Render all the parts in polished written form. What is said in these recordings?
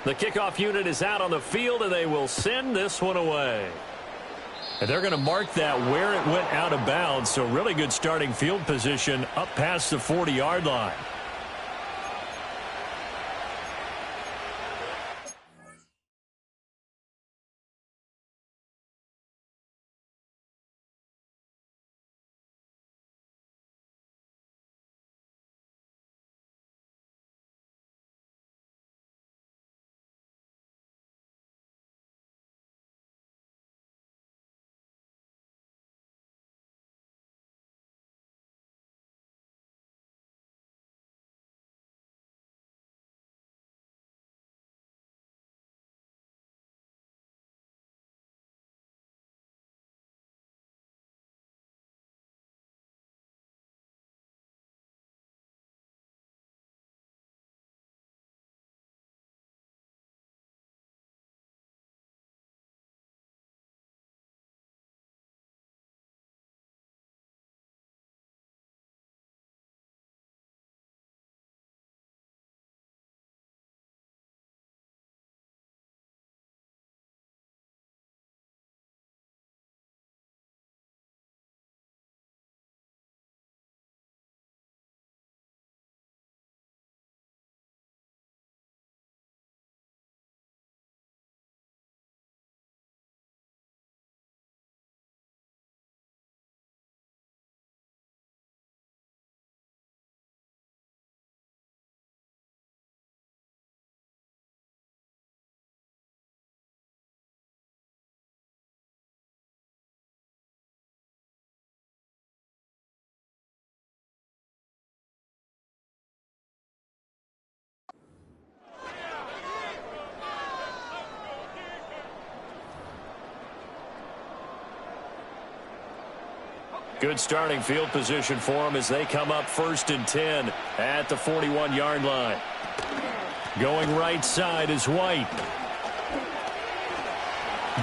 The kickoff unit is out on the field, and they will send this one away. And they're going to mark that where it went out of bounds, so really good starting field position up past the 40-yard line. Good starting field position for them as they come up 1st and 10 at the 41-yard line. Going right side is White.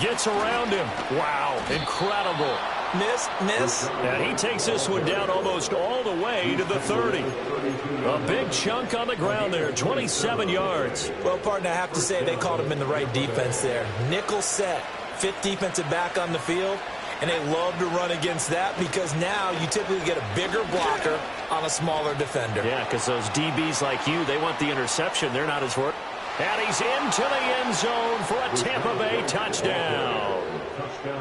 Gets around him. Wow, incredible. Miss. And he takes this one down almost all the way to the 30. A big chunk on the ground there, 27 yards. Well, partner, I have to say they called him in the right defense there. Nickel set, 5th defensive back on the field. And they love to run against that because now you typically get a bigger blocker on a smaller defender. Yeah, because those DBs like you, they want the interception. They're not as worried. And he's into the end zone for a Tampa Bay touchdown.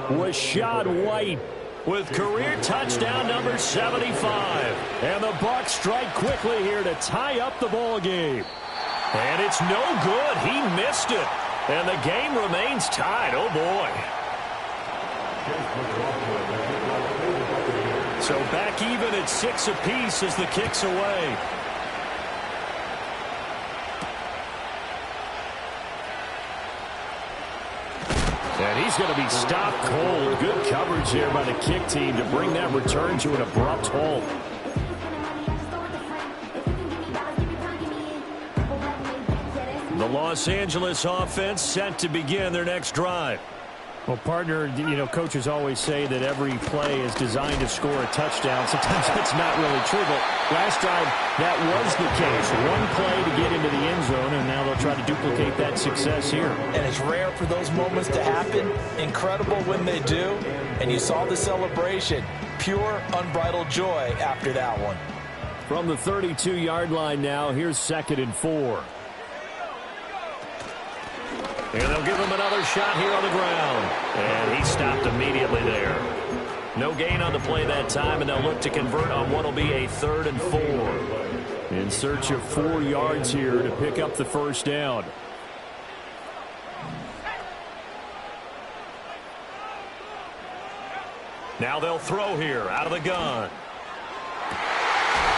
Rashad White with career touchdown number 75. And the Bucs strike quickly here to tie up the ball game. And it's no good. He missed it. And the game remains tied. Oh, boy. So back even at 6 apiece as the kick's away. And he's going to be stopped cold. Good coverage there by the kick team to bring that return to an abrupt halt. The Los Angeles offense set to begin their next drive. Well, partner, you know, coaches always say that every play is designed to score a touchdown. Sometimes that's not really true, but last drive that was the case. One play to get into the end zone, and now they'll try to duplicate that success here. And it's rare for those moments to happen. Incredible when they do. And you saw the celebration. Pure, unbridled joy after that one. From the 32-yard line now, here's 2nd and 4. And they'll give him another shot here on the ground. And he stopped immediately there. No gain on the play that time, and they'll look to convert on what will be a 3rd and 4. In search of 4 yards here to pick up the first down. Now they'll throw here out of the gun.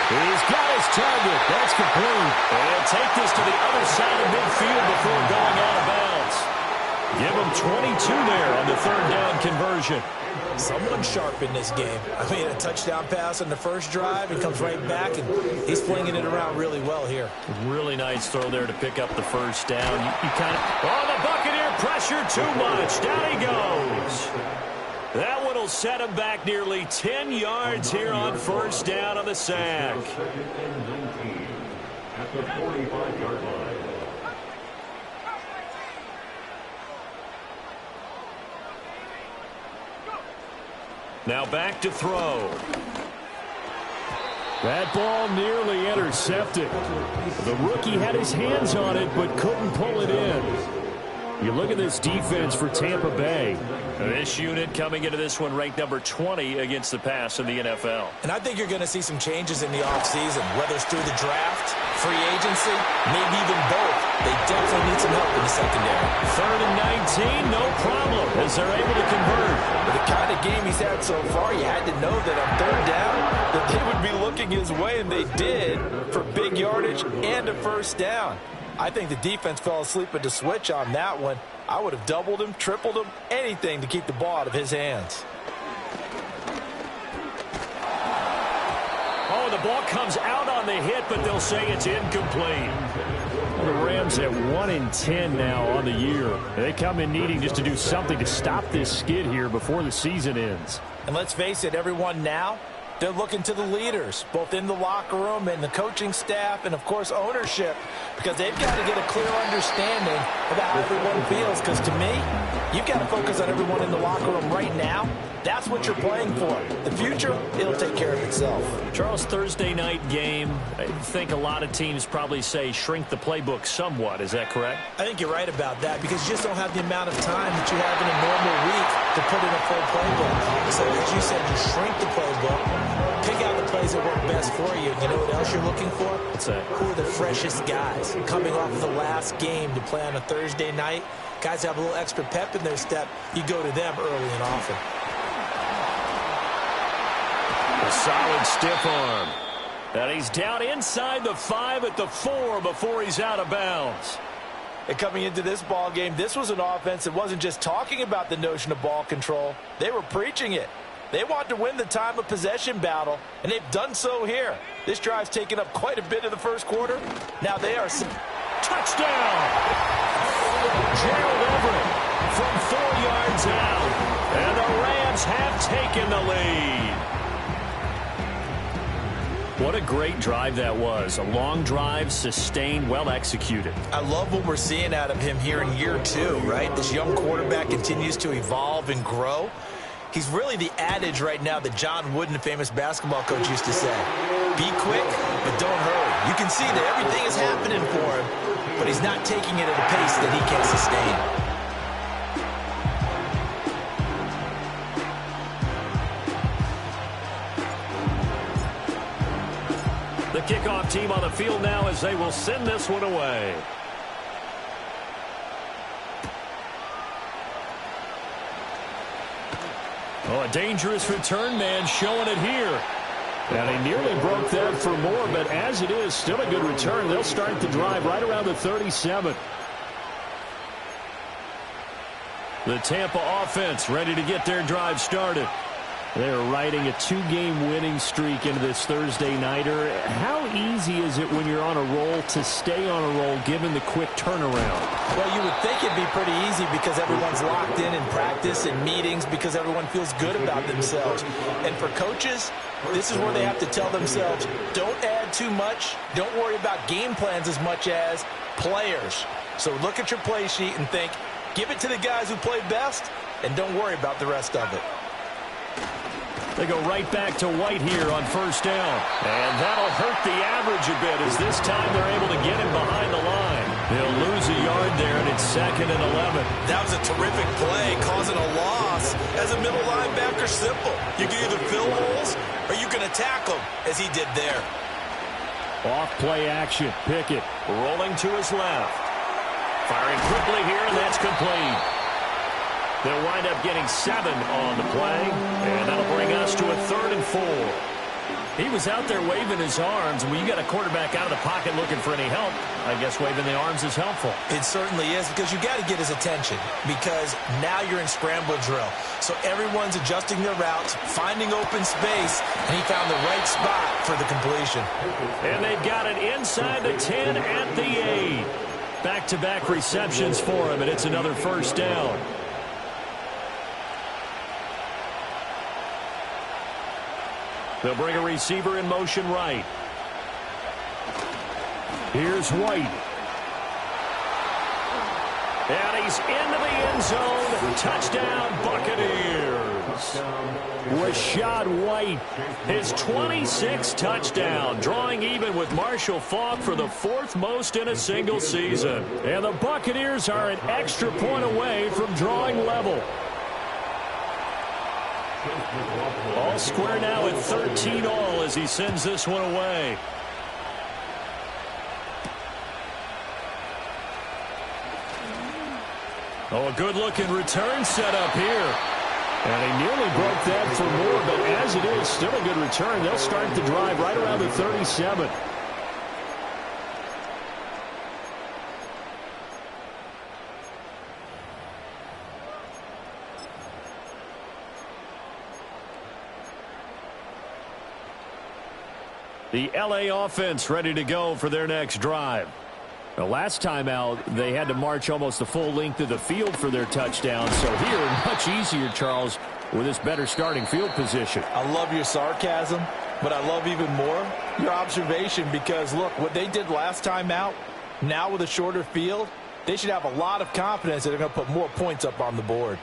He's got his target. That's complete. And take this to the other side of midfield before going out of bounds. Give him 22 there on the 3rd down conversion. Someone sharp in this game. I mean, a touchdown pass on the first drive. He comes right back, and he's flinging it around really well here. Really nice throw there to pick up the first down. You kind of... Oh, the Buccaneer pressure too much. Down he goes. That one will set him back nearly 10 yards here on first down on the sack. At the 45-yard line. Now back to throw. That ball nearly intercepted. The rookie had his hands on it but couldn't pull it in. You look at this defense for Tampa Bay. This unit coming into this one ranked number 20 against the pass in the NFL. And I think you're going to see some changes in the offseason, whether it's through the draft, free agency, maybe even both. They definitely need some help in the secondary. 3rd and 19, no problem, as they're able to convert. But the kind of game he's had so far, you had to know that on 3rd down, that they would be looking his way, and they did, for big yardage and a 1st down. I think the defense fell asleep at the switch on that one. I would have doubled him, tripled him, anything to keep the ball out of his hands. Oh, the ball comes out on the hit, but they'll say it's incomplete. The Rams at 1-10 now on the year. They come in needing just to do something to stop this skid here before the season ends. And let's face it, everyone now, they're looking to the leaders, both in the locker room and the coaching staff and, of course, ownership, because they've got to get a clear understanding of how everyone feels. Because to me, you've got to focus on everyone in the locker room right now. That's what you're playing for. The future, it'll take care of itself. Charles, Thursday night game, I think a lot of teams probably say shrink the playbook somewhat. Is that correct? I think you're right about that, because you just don't have the amount of time that you have in a normal week to put in a full playbook. So as you said, you shrink the playbook, pick out the plays that work best for you. You know what else you're looking for? What's that? Who are the freshest guys coming off of the last game to play on a Thursday night? Guys have a little extra pep in their step. You go to them early and often. A solid stiff arm. And he's down inside the 5 at the 4 before he's out of bounds. And coming into this ball game, this was an offense that wasn't just talking about the notion of ball control. They were preaching it. They want to win the time of possession battle, and they've done so here. This drive's taken up quite a bit of the first quarter. Now they are... Touchdown! Gerald Everett from 4 yards out. And the Rams have taken the lead. What a great drive that was. A long drive, sustained, well executed. I love what we're seeing out of him here in year 2, right? This young quarterback continues to evolve and grow. He's really the adage right now that John Wooden, the famous basketball coach, used to say. Be quick, but don't hurry. You can see that everything is happening for him, but he's not taking it at a pace that he can sustain. The kickoff team on the field now as they will send this one away. Oh, a dangerous return man showing it here. And he nearly broke that for more, but as it is, still a good return. They'll start the drive right around the 37. The Tampa offense ready to get their drive started. They're riding a 2-game winning streak into this Thursday nighter. How easy is it when you're on a roll to stay on a roll given the quick turnaround? Well, you would think it'd be pretty easy because everyone's locked in practice and meetings because everyone feels good about themselves. And for coaches, this is where they have to tell themselves, don't add too much. Don't worry about game plans as much as players. So look at your play sheet and think, give it to the guys who play best and don't worry about the rest of it. They go right back to White here on first down. And that'll hurt the average a bit as this time they're able to get him behind the line. They'll lose a yard there, and it's 2nd and 11. That was a terrific play, causing a loss. As a middle linebacker, simple. You can either fill holes or you can attack them, as he did there. Off play action. Pickett rolling to his left. Firing quickly here, and that's complete. They'll wind up getting 7 on the play, and that'll bring us to a 3rd and 4. He was out there waving his arms. When you got a quarterback out of the pocket looking for any help, I guess waving the arms is helpful. It certainly is, because you got to get his attention, because now you're in scramble drill. So everyone's adjusting their routes, finding open space, and he found the right spot for the completion. And they've got it inside the 10 at the 8. Back-to-back receptions for him, and it's another first down. They'll bring a receiver in motion right. Here's White. And he's into the end zone. Touchdown, Buccaneers. Rashad White, his 26th touchdown, drawing even with Marshall Faulk for the 4th most in a single season. And the Buccaneers are an extra point away from drawing level. All square now at 13-all as he sends this one away. Oh, a good-looking return set up here. And he nearly broke that for more, but as it is, still a good return. They'll start the drive right around the 37. The LA offense ready to go for their next drive. The last time out, they had to march almost the full length of the field for their touchdown. So here, much easier, Charles, with this better starting field position. I love your sarcasm, but I love even more your observation because, look, what they did last time out, now with a shorter field, they should have a lot of confidence that they're going to put more points up on the board.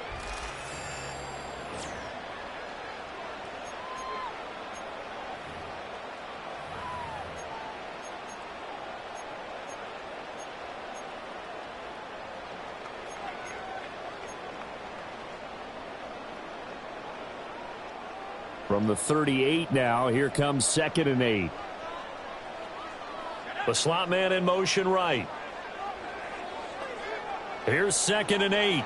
From the 38 now, here comes 2nd and 8. The slot man in motion right. Here's 2nd and 8. He's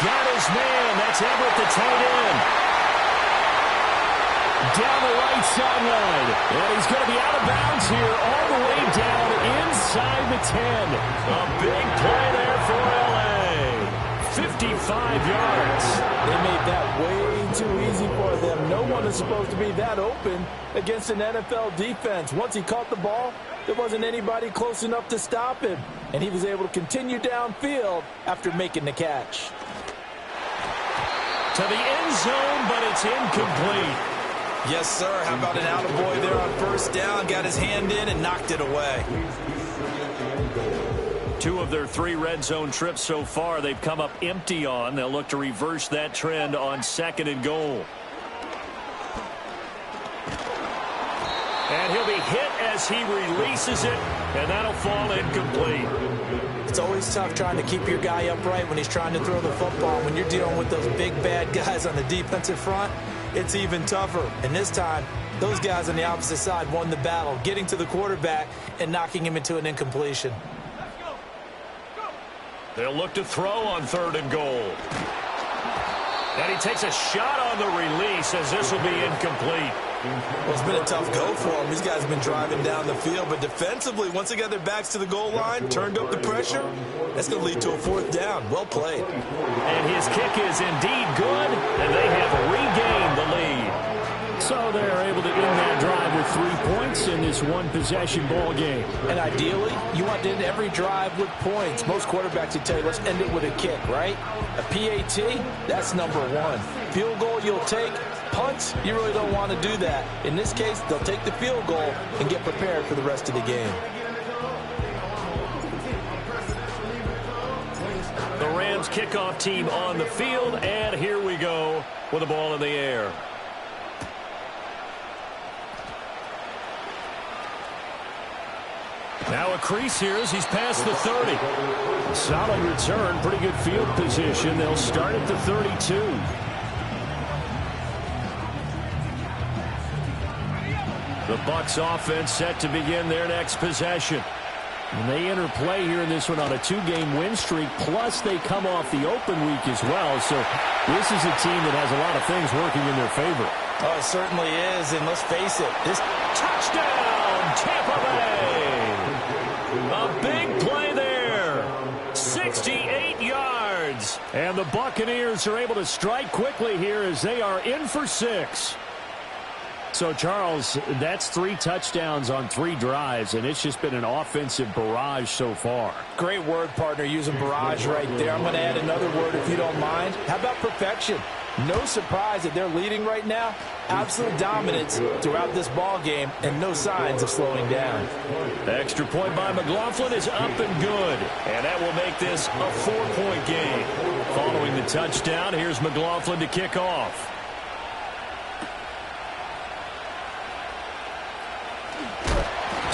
got his man. That's Everett, the tight end. Down the right sideline. And he's going to be out of bounds here all the way down inside the 10. A big play there for LA. 55 yards. They made that way too easy for them. No one is supposed to be that open against an NFL defense. Once he caught the ball, there wasn't anybody close enough to stop him. And he was able to continue downfield after making the catch. To the end zone, but it's incomplete. Yes, sir. How about an attaboy there on 1st down? Got his hand in and knocked it away. 2 of their 3 red zone trips so far they've come up empty on. They'll look to reverse that trend on 2nd and goal. And he'll be hit as he releases it, and that'll fall incomplete. It's always tough trying to keep your guy upright when he's trying to throw the football. When you're dealing with those big, bad guys on the defensive front, it's even tougher. And this time, those guys on the opposite side won the battle, getting to the quarterback and knocking him into an incompletion. They'll look to throw on 3rd and goal. And he takes a shot on the release as this will be incomplete. Well, it's been a tough go for them. These guys have been driving down the field, but defensively, once they got their backs to the goal line, turned up the pressure, that's going to lead to a 4th down. Well played. And his kick is indeed good, and they have regained the lead. So they're able to end that drive with 3 points in this one-possession ball game. And ideally, you want to end every drive with points. Most quarterbacks would tell you, let's end it with a kick, right? A PAT, that's number 1. Field goal you'll take. Punts, you really don't want to do that. In this case, they'll take the field goal and get prepared for the rest of the game. The Rams kickoff team on the field, and here we go with the ball in the air. Now a crease here as he's past the 30. Solid return, pretty good field position. They'll start at the 32. The Bucs offense set to begin their next possession. And they enter play here in this one on a 2-game win streak, plus they come off the open week as well. So this is a team that has a lot of things working in their favor. Oh, it certainly is, and let's face it, this touchdown, Tampa Bay! A big play there. 68 yards. And the Buccaneers are able to strike quickly here as they are in for 6. So, Charles, that's 3 touchdowns on 3 drives, and it's just been an offensive barrage so far. Great word, partner, using barrage right there. I'm going to add another word if you don't mind. How about perfection? No surprise that they're leading right now. Absolute dominance throughout this ball game and no signs of slowing down. The extra point by McLaughlin is up and good. And that will make this a 4-point game. Following the touchdown, here's McLaughlin to kick off.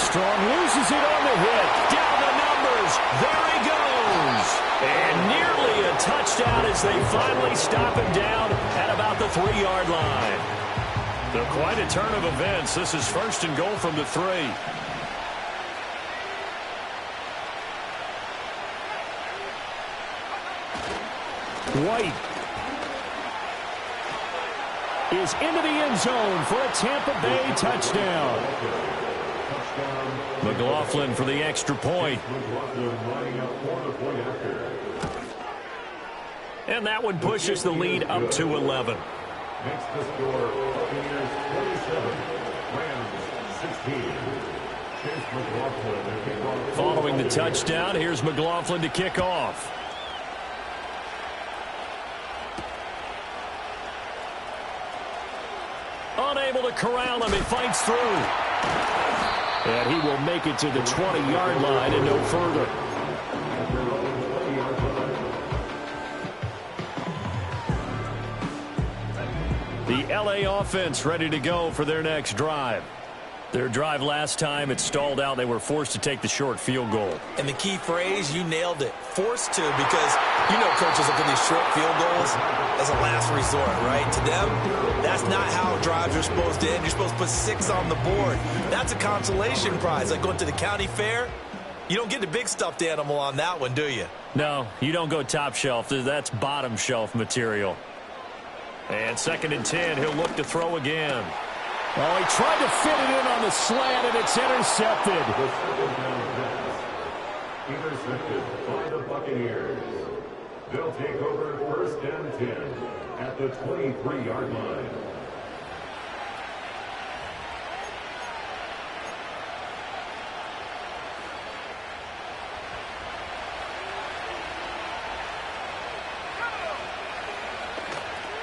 Strong loses it on the hit. Down the numbers. There he goes. And nearly a touchdown as they finally stop him down at about the 3-yard line. They're quite a turn of events. This is 1st and goal from the 3. White is into the end zone for a Tampa Bay touchdown. McLaughlin for the extra point. And that one pushes the lead up to 11. Makes the score Buccaneers 27, Rams 16. Chase McLaughlin to kick off. Following the touchdown, here's McLaughlin to kick off. Unable to corral him, he fights through. And he will make it to the 20-yard line and no further. The LA offense ready to go for their next drive. Their drive last time, it stalled out. They were forced to take the short field goal. And the key phrase, you nailed it. Forced to, because you know coaches look at these short field goals as a last resort, right? To them, that's not how drives are supposed to end. You're supposed to put 6 on the board. That's a consolation prize, like going to the county fair. You don't get the big stuffed animal on that one, do you? No, you don't go top shelf. That's bottom shelf material. And 2nd and 10, he'll look to throw again. Oh, he tried to fit it in on the slant, and it's intercepted. Intercepted by the Buccaneers. They'll take over 1st and 10 at the 23-yard line.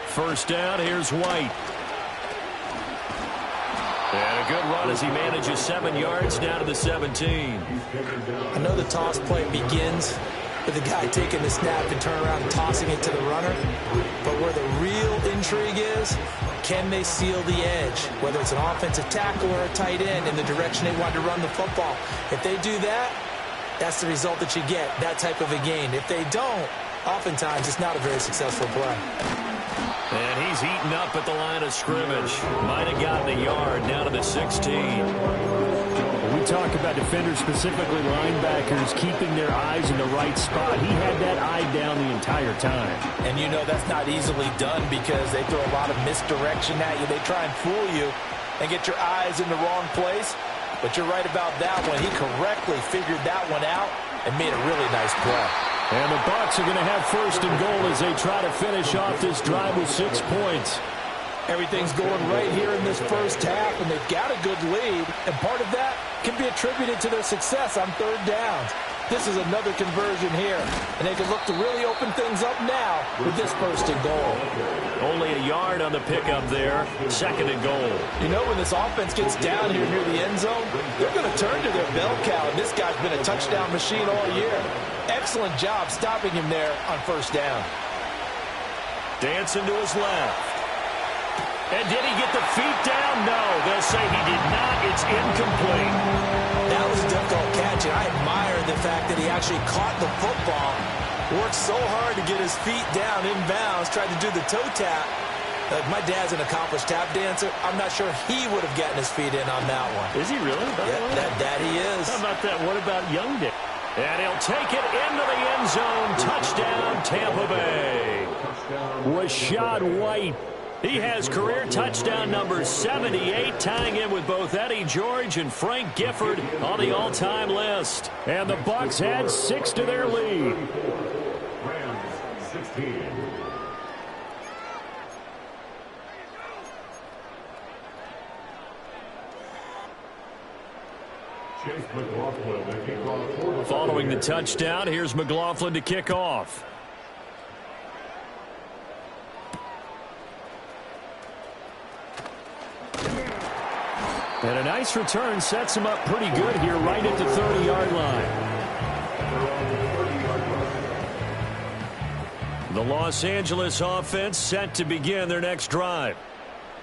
First down, here's White. And a good run as he manages 7 yards down to the 17. I know the toss play begins with the guy taking the snap and turn around and tossing it to the runner. But where the real intrigue is, can they seal the edge? Whether it's an offensive tackle or a tight end in the direction they want to run the football. If they do that, that's the result that you get, that type of a gain. If they don't, oftentimes it's not a very successful play. And he's eaten up at the line of scrimmage. Might have gotten a yard down to the 16. We talk about defenders, specifically linebackers, keeping their eyes in the right spot. He had that eye down the entire time. And you know that's not easily done because they throw a lot of misdirection at you. They try and fool you and get your eyes in the wrong place. But you're right about that one. He correctly figured that one out and made a really nice play. And the Bucs are going to have 1st and goal as they try to finish off this drive with 6 points. Everything's going right here in this first half, and they've got a good lead. And part of that can be attributed to their success on 3rd downs. This is another conversion here, and they can look to really open things up now with this 1st and goal. Only a yard on the pickup there. 2nd and goal. You know, when this offense gets down here near the end zone, they're going to turn to their bell cow, and this guy's been a touchdown machine all year. Excellent job stopping him there on 1st down. Dancing to his left. And did he get the feet down? No, they'll say he did not. It's incomplete. That was a difficult catch, and I admire the fact that he actually caught the football, worked so hard to get his feet down inbounds, tried to do the toe tap. Like my dad's an accomplished tap dancer. I'm not sure he would have gotten his feet in on that one. Is he really? Yeah, that he is. How about that? What about Young Dick? And he'll take it into the end zone. Touchdown, Tampa Bay. Rashad White. He has career touchdown number 78, tying in with both Eddie George and Frank Gifford on the all-time list. And the Bucs add 6 to their lead. Rams 16. Chase McLaughlin to kick off. Following the touchdown, here's McLaughlin to kick off. And a nice return sets him up pretty good here right at the 30-yard line. The Los Angeles offense set to begin their next drive.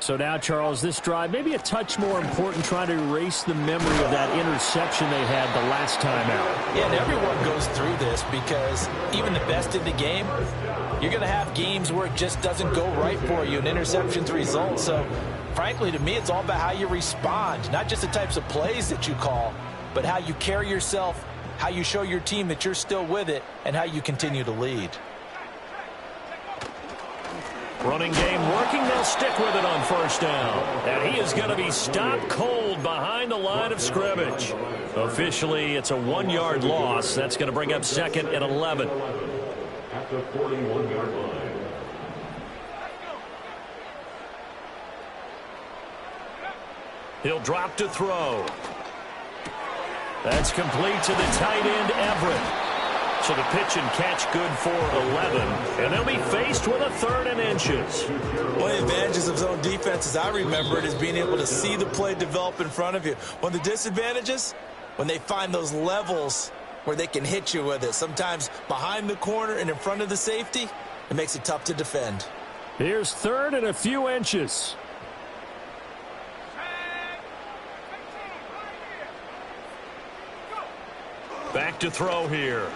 So now, Charles, this drive maybe a touch more important, trying to erase the memory of that interception they had the last time out. Yeah, and everyone goes through this because even the best in the game, you're going to have games where it just doesn't go right for you, and interceptions result. So, frankly, to me, it's all about how you respond, not just the types of plays that you call, but how you carry yourself, how you show your team that you're still with it, and how you continue to lead. Running game working. They'll stick with it on first down. And he is going to be stopped cold behind the line of scrimmage. Officially, it's a 1-yard loss. That's going to bring up 2nd and 11. At the 41-yard line. He'll drop to throw. That's complete to the tight end, Everett. So the pitch and catch good for 11. And they'll be faced with a 3rd and inches. One of the advantages of zone defense, as I remember it, is being able to see the play develop in front of you. One of the disadvantages, when they find those levels where they can hit you with it, sometimes behind the corner and in front of the safety, it makes it tough to defend. Here's 3rd and a few inches. Back to throw here.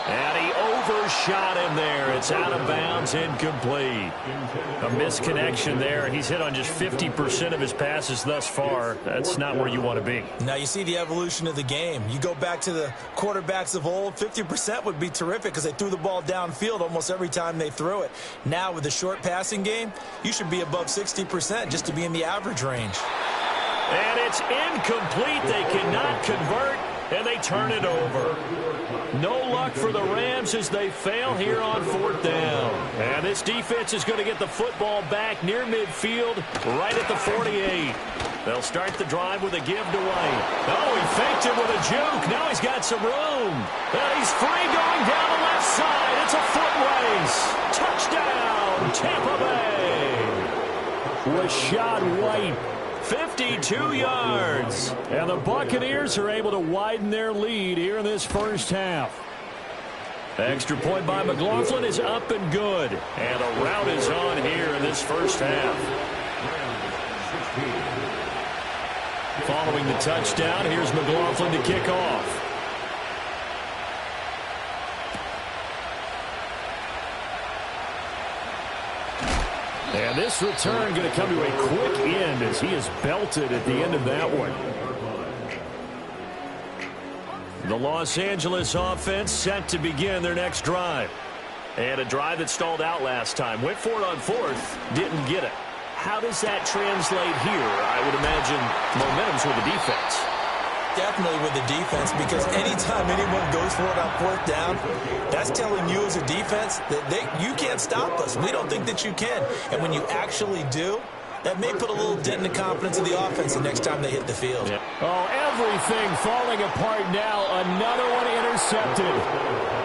And he overshot him there. It's out of bounds, incomplete. A misconnection there. He's hit on just 50% of his passes thus far. That's not where you want to be. Now you see the evolution of the game. You go back to the quarterbacks of old, 50% would be terrific because they threw the ball downfield almost every time they threw it. Now with the short passing game, you should be above 60% just to be in the average range. And it's incomplete. They cannot convert, and they turn it over. No luck for the Rams as they fail here on 4th down. And this defense is going to get the football back near midfield, right at the 48. They'll start the drive with a give to White. Oh, he faked it with a juke. Now he's got some room. And he's free going down the left side. It's a foot race. Touchdown, Tampa Bay. Rashad White. 52 yards. And the Buccaneers are able to widen their lead here in this first half. Extra point by McLaughlin is up and good. And a rout is on here in this first half. Following the touchdown, here's McLaughlin to kick off. And this return going to come to a quick end as he is belted at the end of that one. The Los Angeles offense set to begin their next drive. And a drive that stalled out last time. Went for it on 4th, didn't get it. How does that translate here? I would imagine momentum's with the defense. Definitely with the defense, because anytime anyone goes for it on 4th down, that's telling you as a defense that you can't stop us. We don't think that you can. And when you actually do, that may put a little dent in the confidence of the offense the next time they hit the field. Yeah. Oh, everything falling apart now. Another one intercepted.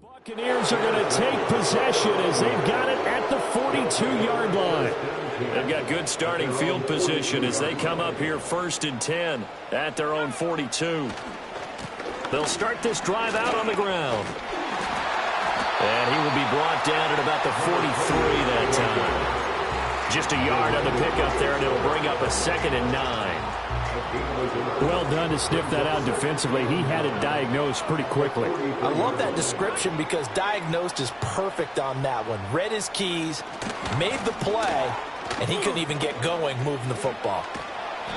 Buccaneers are going to take possession as they've got it at the 42-yard line. They've got good starting field position as they come up here 1st and 10 at their own 42. They'll start this drive out on the ground. And he will be brought down at about the 43 that time. Just a yard on the pickup there, and it'll bring up a 2nd and 9. Well done to sniff that out defensively. He had it diagnosed pretty quickly. I love that description because diagnosed is perfect on that one. Read his keys, made the play, and he couldn't even get going moving the football.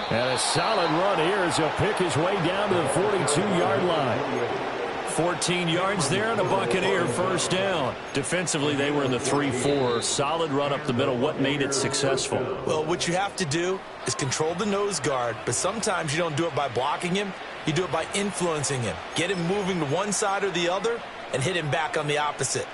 And a solid run here as he'll pick his way down to the 42-yard line. 14 yards there and a Buccaneer 1st down. Defensively, they were in the 3-4. Solid run up the middle. What made it successful? Well, what you have to do is control the nose guard, but sometimes you don't do it by blocking him. You do it by influencing him. Get him moving to one side or the other, and hit him back on the opposite.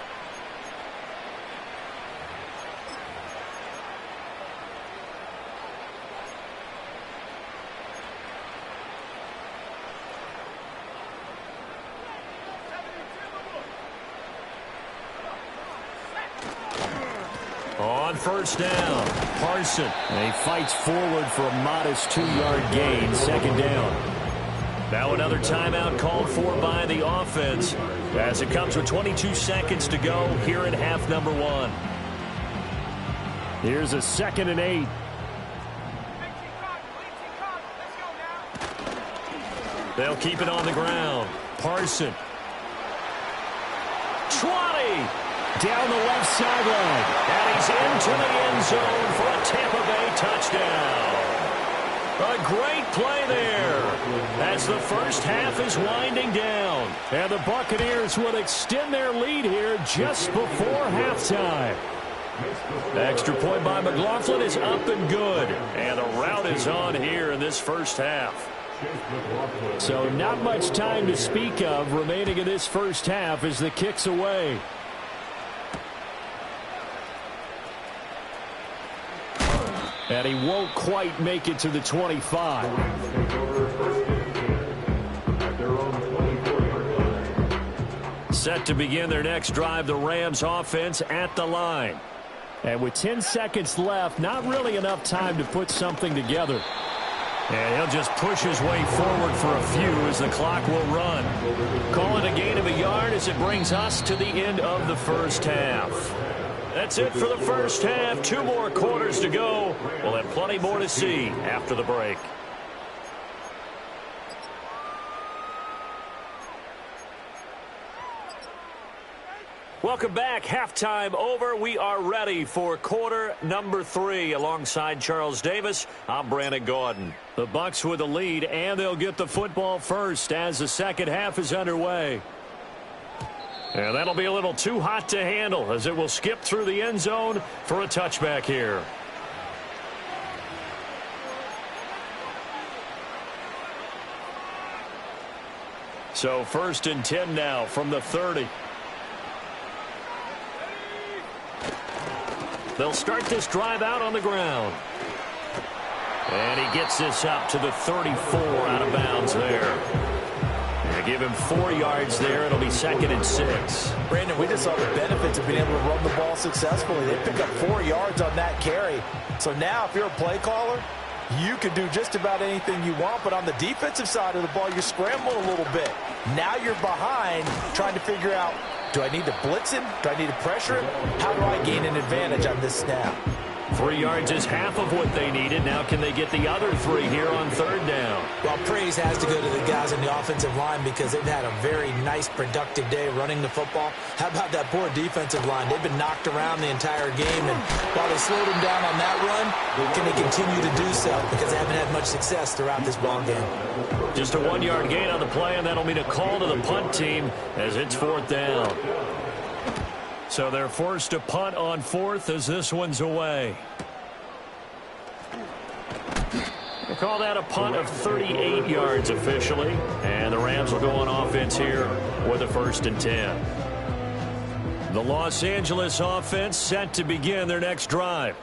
On first down, Parson. And he fights forward for a modest 2-yard gain, second down. Now another timeout called for by the offense as it comes with 22 seconds to go here in half number 1. Here's a 2nd and 8. They'll keep it on the ground. Parson. 20. Down the left sideline. And he's into the end zone for a Tampa Bay touchdown. A great play there as the first half is winding down. And the Buccaneers would extend their lead here just before halftime. Extra point by McLaughlin is up and good. And the route is on here in this first half. So not much time to speak of remaining in this first half as the kick's away. And he won't quite make it to the 25. Set to begin their next drive, the Rams offense at the line. And with 10 seconds left, not really enough time to put something together. And he'll just push his way forward for a few as the clock will run. Call it a gain of a yard as it brings us to the end of the first half. That's it for the first half. 2 more quarters to go. We'll have plenty more to see after the break. Welcome back. Halftime over. We are ready for quarter number 3. Alongside Charles Davis, I'm Brandon Gaudin. The Bucs with the lead, and they'll get the football first as the second half is underway. And that'll be a little too hot to handle as it will skip through the end zone for a touchback here. So 1st and 10 now from the 30. They'll start this drive out on the ground. And he gets this up to the 34 out of bounds there. Give him 4 yards there. It'll be 2nd and 6. Brandon, we just saw the benefits of being able to run the ball successfully. They pick up 4 yards on that carry. So now if you're a play caller, you can do just about anything you want. But on the defensive side of the ball, you're scrambling a little bit. Now you're behind trying to figure out, do I need to blitz him? Do I need to pressure him? How do I gain an advantage on this snap? 3 yards is half of what they needed. Now can they get the other 3 here on 3rd down? Well, praise has to go to the guys on the offensive line because they've had a very nice, productive day running the football. How about that poor defensive line? They've been knocked around the entire game, and while they slowed them down on that run, can they continue to do so because they haven't had much success throughout this ball game? Just a 1-yard gain on the play, and that'll mean a call to the punt team as it's 4th down. So they're forced to punt on 4th as this one's away. They call that a punt of 38 yards officially. And the Rams will go on offense here with a 1st and 10. The Los Angeles offense set to begin their next drive.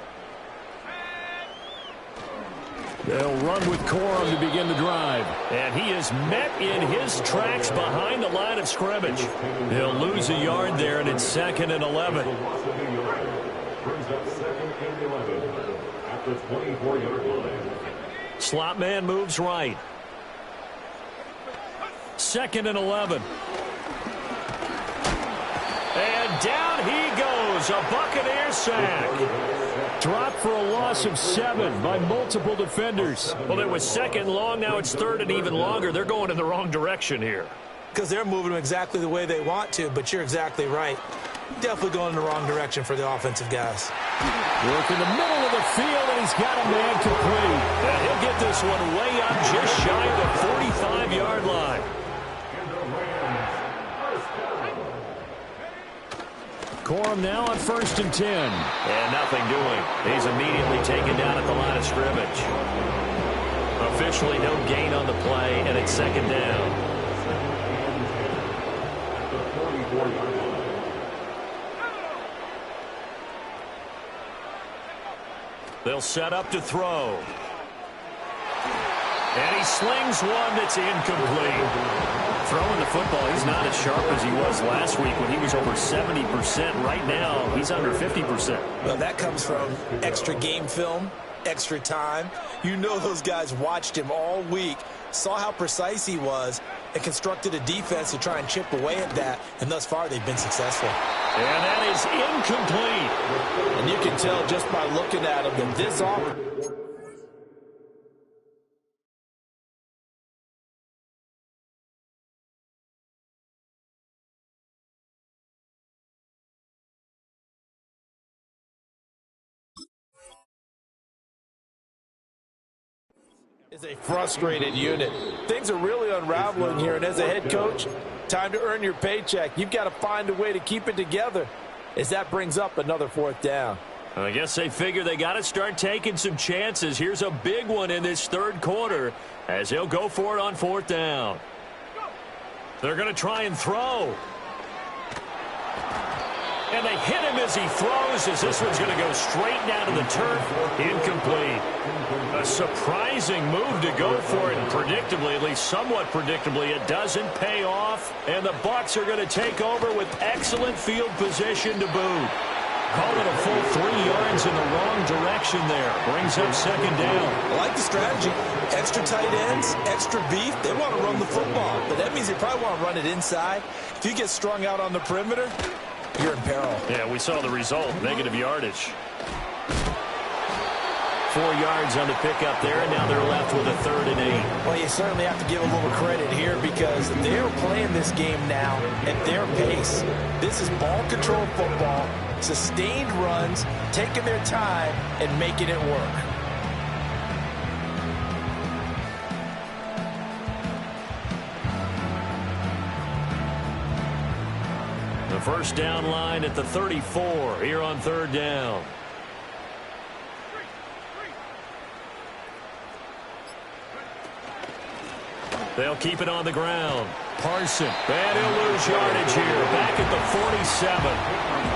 They'll run with Corum to begin the drive. And he is met in his tracks behind the line of scrimmage. He'll lose a yard there, and it's 2nd and 11. Slot man moves right. 2nd and 11. And down he goes. A Buccaneer sack. Dropped for a loss of 7 by multiple defenders. Well, it was 2nd long. Now it's 3rd and even longer. They're going in the wrong direction here. Because they're moving them exactly the way they want to, but you're exactly right. Definitely going in the wrong direction for the offensive guys. Work in the middle of the field, and he's got a man complete. And he'll get this one way up just shy of the 45-yard line. Corum now on 1st and 10. And nothing doing. He's immediately taken down at the line of scrimmage. Officially no gain on the play, and it's 2nd down. They'll set up to throw. And he slings one that's incomplete. Throwing the football, he's not as sharp as he was last week when he was over 70%. Right now, he's under 50%. Well, that comes from extra game film, extra time. You know those guys watched him all week, saw how precise he was, and constructed a defense to try and chip away at that, and thus far they've been successful. And that is incomplete. And you can tell just by looking at him that this offense is a frustrated unit. Things are really unraveling here, and as a head coach, time to earn your paycheck. You've got to find a way to keep it together as that brings up another fourth down. I guess they figure they got to start taking some chances. Here's a big one in this third quarter as he'll go for it on fourth down. They're going to try and throw. And they hit him as he throws, as this one's going to go straight down to the turf. Incomplete. A surprising move to go for it, and predictably, at least somewhat predictably, it doesn't pay off. And the Bucs are going to take over with excellent field position to boot. Call it a full 3 yards in the wrong direction there. Brings up second down. I like the strategy. Extra tight ends, extra beef. They want to run the football, but that means they probably want to run it inside. If you get strung out on the perimeter, you're in peril. Yeah, we saw the result. Negative yardage. 4 yards on the pickup there, and now they're left with a 3rd and 8. Well, you certainly have to give a little credit here because they're playing this game now at their pace. This is ball control football, sustained runs, taking their time, and making it work. The first down line at the 34 here on 3rd down. They'll keep it on the ground. Parson, and he'll lose yardage here. Back at the 47.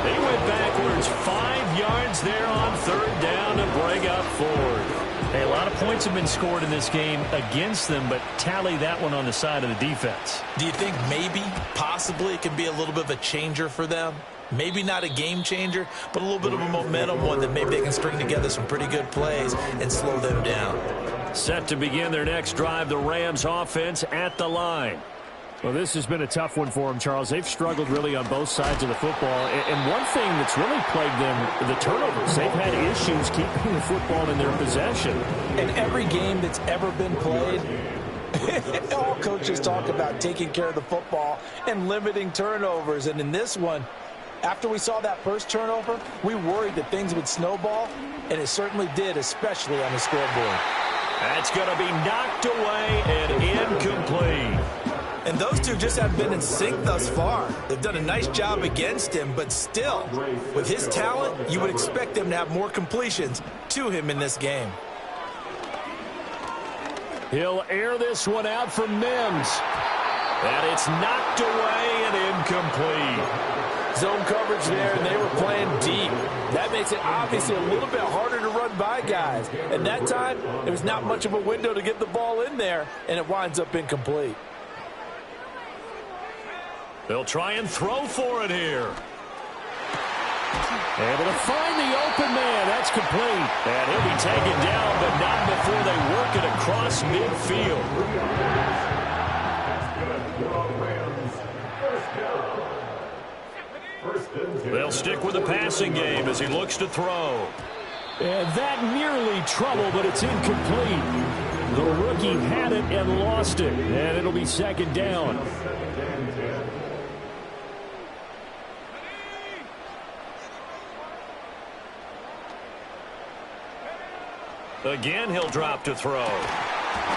They went backwards 5 yards there on 3rd down to bring up 4th. Hey, a lot of points have been scored in this game against them, but tally that one on the side of the defense. Do you think maybe, possibly, it can be a little bit of a changer for them? Maybe not a game changer, but a little bit of a momentum one that maybe they can string together some pretty good plays and slow them down. Set to begin their next drive, the Rams offense at the line. Well, this has been a tough one for them, Charles. They've struggled really on both sides of the football. And one thing that's really plagued them, the turnovers. They've had issues keeping the football in their possession. In every game that's ever been played, all coaches talk about taking care of the football and limiting turnovers. And in this one, after we saw that first turnover, we worried that things would snowball, and it certainly did, especially on the scoreboard. That's going to be knocked away and incomplete. And those two just haven't been in sync thus far. They've done a nice job against him, but still, with his talent, you would expect them to have more completions to him in this game. He'll air this one out for Mims. And it's knocked away and incomplete. Zone coverage there, and they were playing deep. That makes it obviously a little bit harder to run by guys. And that time, there was not much of a window to get the ball in there, and it winds up incomplete. They'll try and throw for it here. Able to find the open man. That's complete. And he'll be taken down, but not before they work it across midfield. They'll stick with the passing game as he looks to throw. And that nearly trouble, but it's incomplete. The rookie had it and lost it. And it'll be second down. Again, he'll drop to throw.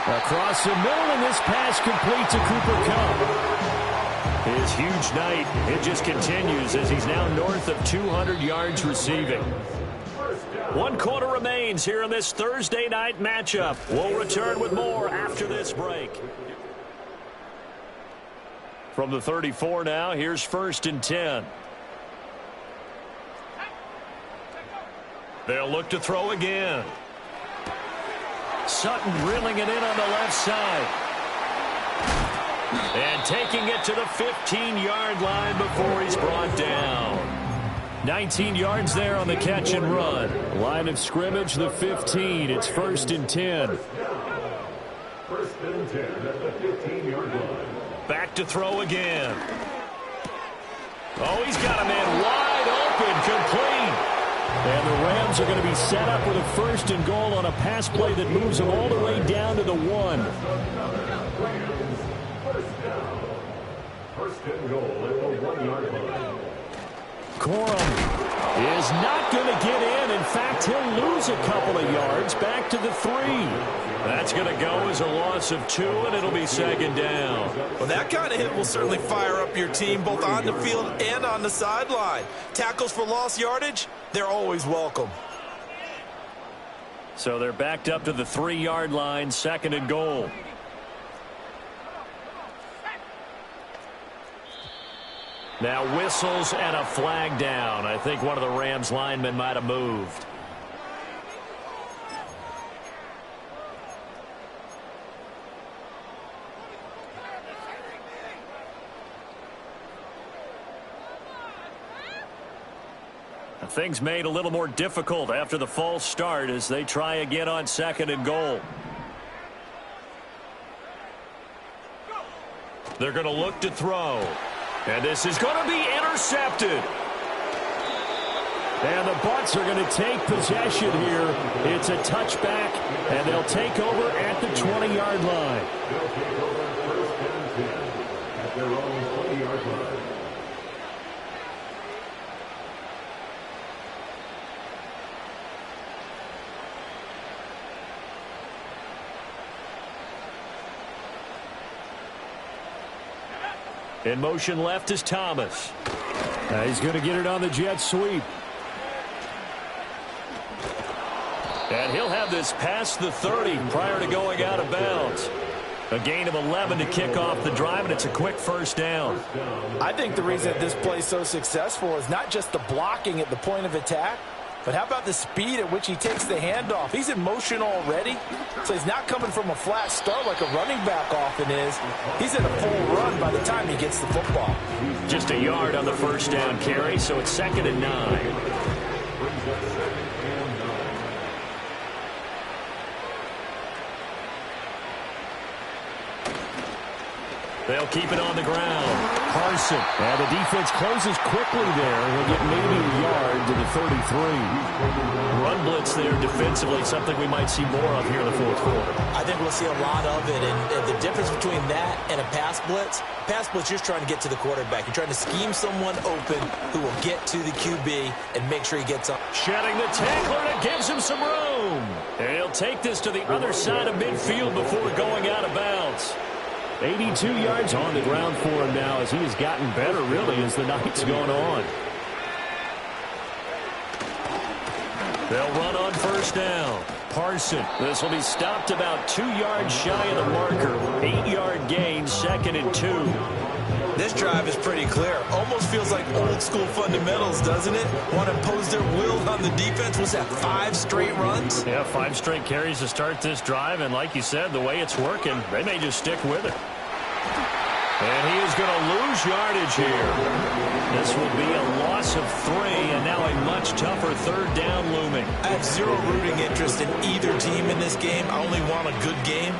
Across the middle, and this pass complete to Cooper Kupp. His huge night, it just continues as he's now north of 200 yards receiving. 1 quarter remains here in this Thursday night matchup. We'll return with more after this break. From the 34 now, here's 1st and 10. They'll look to throw again. Sutton drilling it in on the left side. And taking it to the 15-yard line before he's brought down. 19 yards there on the catch and run. Line of scrimmage, the 15. It's 1st and 10. 1st and 10 at the 15-yard line. Back to throw again. Oh, he's got a man wide open, complete. And the Rams are going to be set up with a 1st and goal on a pass play that moves them all the way down to the 1. 1st and goal at the 1-yard line. Corum is not going to get in. In fact, he'll lose a couple of yards back to the 3. That's going to go as a loss of 2, and it'll be 2nd down. Well, that kind of hit will certainly fire up your team both on the field and on the sideline. Tackles for lost yardage, they're always welcome. So they're backed up to the 3-yard line, 2nd and goal. Now whistles and a flag down. I think one of the Rams linemen might have moved. Things made a little more difficult after the false start as they try again on 2nd and goal. They're going to look to throw. And this is going to be intercepted. And the Bucs are going to take possession here. It's a touchback, and they'll take over at the 20-yard line. They'll take over 1st and 10 at their own 20-yard line. In motion left is Thomas. He's going to get it on the jet sweep. And he'll have this past the 30 prior to going out of bounds. A gain of 11 to kick off the drive, and it's a quick 1st down. I think the reason that this play is so successful is not just the blocking at the point of attack, but how about the speed at which he takes the handoff? He's in motion already, so he's not coming from a flat start like a running back often is. He's in a full run by the time he gets the football. Just a yard on the 1st down carry, so it's 2nd and 9. They'll keep it on the ground. Carson. And the defense closes quickly there. He'll get maybe a yard to the 33. Run blitz there defensively, something we might see more of here in the 4th quarter. I think we'll see a lot of it, and the difference between that and a pass blitz, you're just trying to get to the quarterback. You're trying to scheme someone open who will get to the QB and make sure he gets up. Shedding the tackler, and it gives him some room. And he'll take this to the other side of midfield before going out of bounds. 82 yards on the ground for him now as he has gotten better, really, as the night's going on. They'll run on 1st down. Parson. This will be stopped about 2 yards shy of the marker. 8-yard gain, 2nd and 2. This drive is pretty clear. Almost feels like old school fundamentals, doesn't it? Want to impose their will on the defense. Was that 5 straight runs? Yeah, 5 straight carries to start this drive. And like you said, the way it's working, they may just stick with it. And he is going to lose yardage here. This will be a loss of 3, and now a much tougher 3rd down looming. I have zero rooting interest in either team in this game. I only want a good game.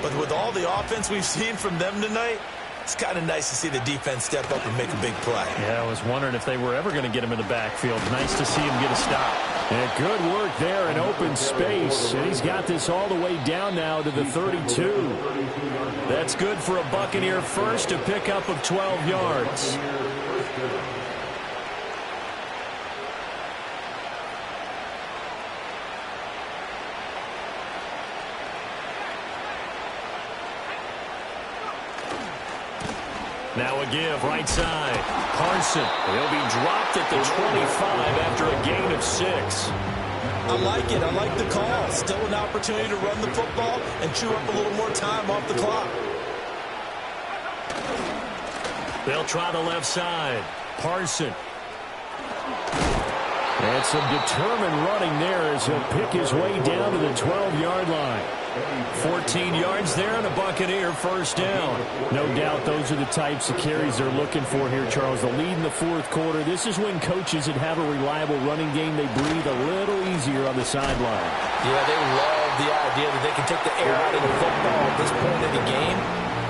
But with all the offense we've seen from them tonight, it's kind of nice to see the defense step up and make a big play. Yeah, I was wondering if they were ever going to get him in the backfield. Nice to see him get a stop. And good work there in open space. And he's got this all the way down now to the 32. That's good for a Buccaneer first, a pickup of 12 yards. Now a give, right side. Carson. He'll be dropped at the 25 after a gain of 6. I like it. I like the call. Still an opportunity to run the football and chew up a little more time off the clock. They'll try the left side. Parson. And some determined running there as he'll pick his way down to the 12-yard line. 14 yards there and a Buccaneer first down. No doubt those are the types of carries they're looking for here, Charles. The lead in the fourth quarter. This is when coaches that have a reliable running game, they breathe a little easier on the sideline. Yeah, they love the idea that they can take the air out of the football at this point in the game.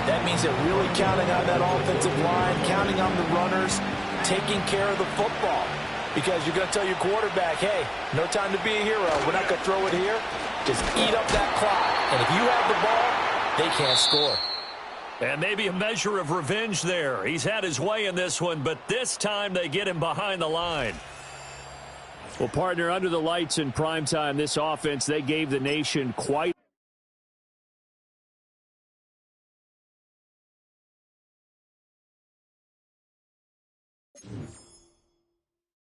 That means they're really counting on that offensive line, counting on the runners, taking care of the football. Because you're going to tell your quarterback, hey, no time to be a hero. We're not going to throw it here. Just eat up that clock. And if you have the ball, they can't score. And maybe a measure of revenge there. He's had his way in this one, but this time they get him behind the line. Well, partner, under the lights in primetime, this offense, they gave the nation quite